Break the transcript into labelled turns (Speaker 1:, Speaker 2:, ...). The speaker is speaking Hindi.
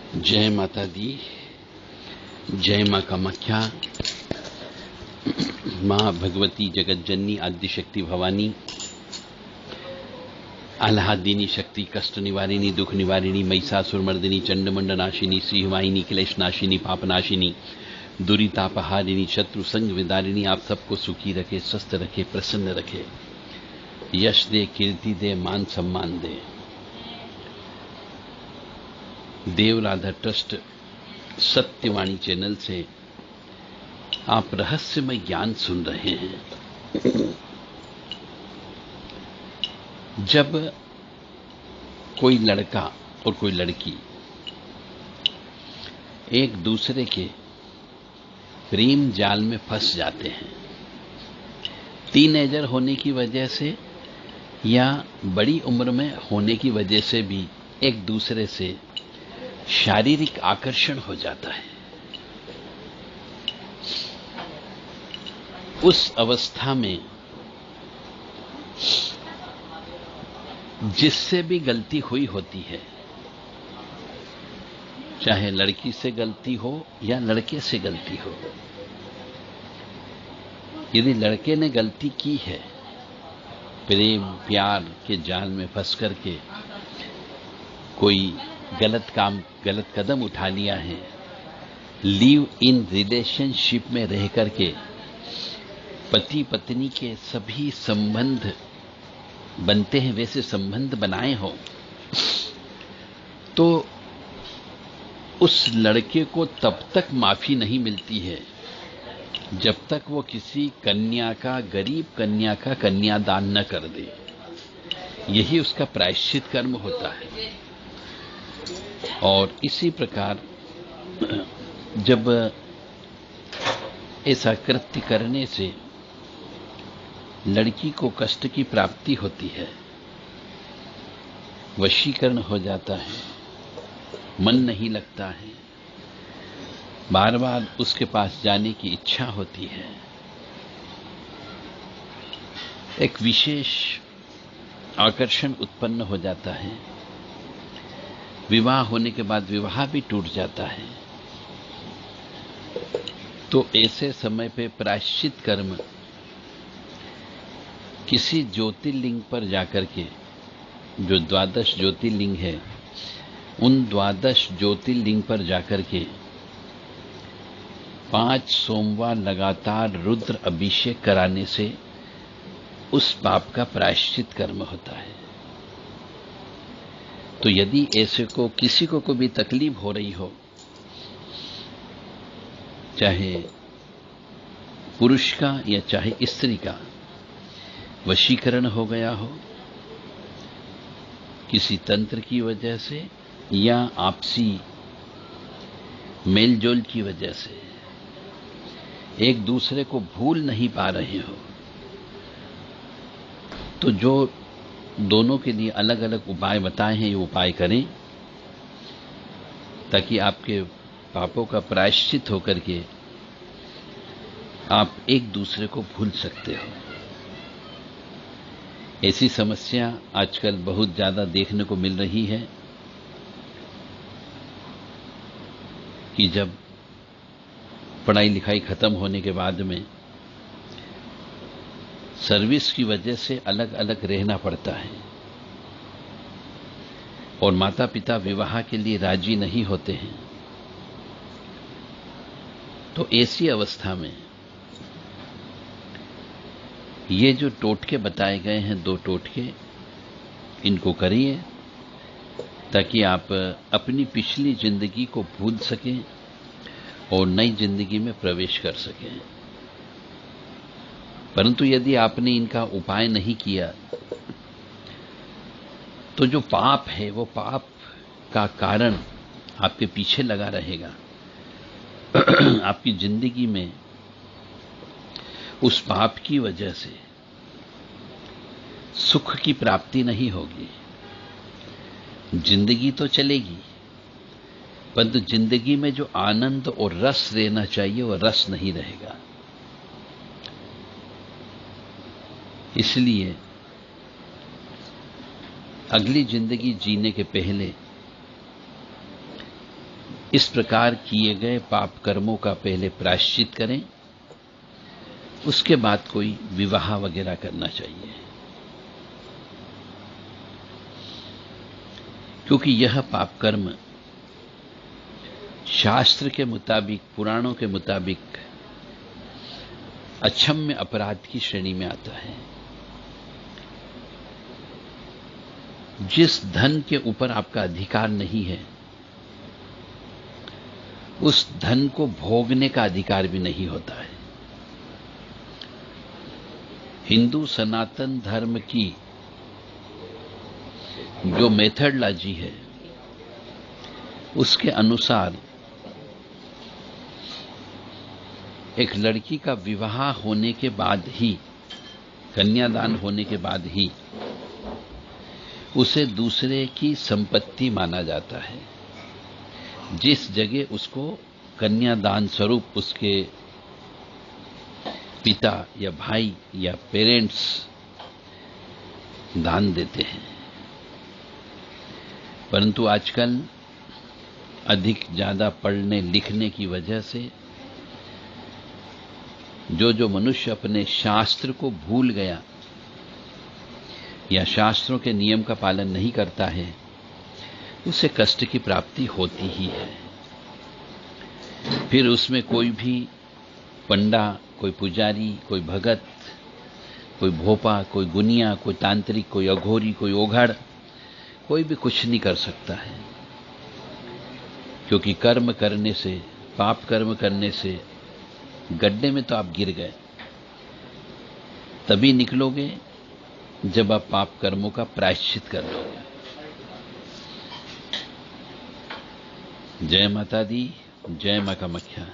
Speaker 1: जय माता दी, जय मां कामाख्या, मां भगवती जगत जननी आद्य शक्ति भवानी, आह्लादिनी शक्ति, कष्ट निवारिणी, दुख निवारिणी, महिषासुर मर्दिनी, चंडमुंड नाशिनी, श्रीवाहिनी, क्लेश नाशिनी, पाप नाशिनी, दुरितापहारिणी, शत्रु संग विदारिणी, आप सबको सुखी रखे, स्वस्थ रखे, प्रसन्न रखे, यश दे, कीर्ति दे, मान सम्मान दे। देव राधा ट्रस्ट सत्यवाणी चैनल से आप रहस्यमय ज्ञान सुन रहे हैं। जब कोई लड़का और कोई लड़की एक दूसरे के प्रेम जाल में फंस जाते हैं, टीनेजर होने की वजह से या बड़ी उम्र में होने की वजह से भी एक दूसरे से शारीरिक आकर्षण हो जाता है, उस अवस्था में जिससे भी गलती हुई होती है, चाहे लड़की से गलती हो या लड़के से गलती हो, यदि लड़के ने गलती की है, प्रेम प्यार के जाल में फंस करके कोई गलत काम, गलत कदम उठा लिया है, लिव इन रिलेशनशिप में रह करके पति पत्नी के सभी संबंध बनते हैं, वैसे संबंध बनाए हो, तो उस लड़के को तब तक माफी नहीं मिलती है जब तक वो किसी कन्या का, गरीब कन्या का कन्यादान न कर दे। यही उसका प्रायश्चित कर्म होता है। और इसी प्रकार जब ऐसा कृत्य करने से लड़की को कष्ट की प्राप्ति होती है, वशीकरण हो जाता है, मन नहीं लगता है, बार बार उसके पास जाने की इच्छा होती है, एक विशेष आकर्षण उत्पन्न हो जाता है, विवाह होने के बाद विवाह भी टूट जाता है, तो ऐसे समय पे प्रायश्चित कर्म किसी ज्योतिर्लिंग पर जाकर के, जो 12 ज्योतिर्लिंग है, उन 12 ज्योतिर्लिंग पर जाकर के 5 सोमवार लगातार रुद्र अभिषेक कराने से उस पाप का प्रायश्चित कर्म होता है। तो यदि ऐसे को किसी को भी तकलीफ हो रही हो, चाहे पुरुष का या चाहे स्त्री का, वशीकरण हो गया हो किसी तंत्र की वजह से या आपसी मेलजोल की वजह से, एक दूसरे को भूल नहीं पा रहे हो, तो जो दोनों के लिए अलग अलग उपाय बताए हैं, ये उपाय करें ताकि आपके पापों का प्रायश्चित होकर के आप एक दूसरे को भूल सकते हो। ऐसी समस्या आजकल बहुत ज्यादा देखने को मिल रही है कि जब पढ़ाई लिखाई खत्म होने के बाद में सर्विस की वजह से अलग अलग रहना पड़ता है और माता पिता विवाह के लिए राजी नहीं होते हैं, तो ऐसी अवस्था में ये जो टोटके बताए गए हैं, 2 टोटके, इनको करिए ताकि आप अपनी पिछली जिंदगी को भूल सकें और नई जिंदगी में प्रवेश कर सकें। परंतु यदि आपने इनका उपाय नहीं किया तो जो पाप है, वो पाप का कारण आपके पीछे लगा रहेगा। आपकी जिंदगी में उस पाप की वजह से सुख की प्राप्ति नहीं होगी। जिंदगी तो चलेगी, परंतु जिंदगी में जो आनंद और रस रहना चाहिए, वो रस नहीं रहेगा। इसलिए अगली जिंदगी जीने के पहले इस प्रकार किए गए पाप कर्मों का पहले प्रायश्चित करें, उसके बाद कोई विवाह वगैरह करना चाहिए। क्योंकि यह पाप कर्म शास्त्र के मुताबिक, पुराणों के मुताबिक अक्षम्य अपराध की श्रेणी में आता है। जिस धन के ऊपर आपका अधिकार नहीं है, उस धन को भोगने का अधिकार भी नहीं होता है। हिंदू सनातन धर्म की जो मेथडोलॉजी है, उसके अनुसार एक लड़की का विवाह होने के बाद ही, कन्यादान होने के बाद ही उसे दूसरे की संपत्ति माना जाता है। जिस जगह उसको कन्यादान स्वरूप उसके पिता या भाई या पेरेंट्स दान देते हैं। परंतु आजकल अधिक ज्यादा पढ़ने लिखने की वजह से जो मनुष्य अपने शास्त्र को भूल गया या शास्त्रों के नियम का पालन नहीं करता है, उसे कष्ट की प्राप्ति होती ही है। फिर उसमें कोई भी पंडा, कोई पुजारी, कोई भगत, कोई भोपा, कोई गुनिया, कोई तांत्रिक, कोई अघोरी, कोई ओघड़, कोई भी कुछ नहीं कर सकता है। क्योंकि कर्म करने से, पाप कर्म करने से गड्ढे में तो आप गिर गए। तभी निकलोगे जब आप पाप कर्मों का प्रायश्चित कर लोगे। जय माता दी, जय मां कामाख्या।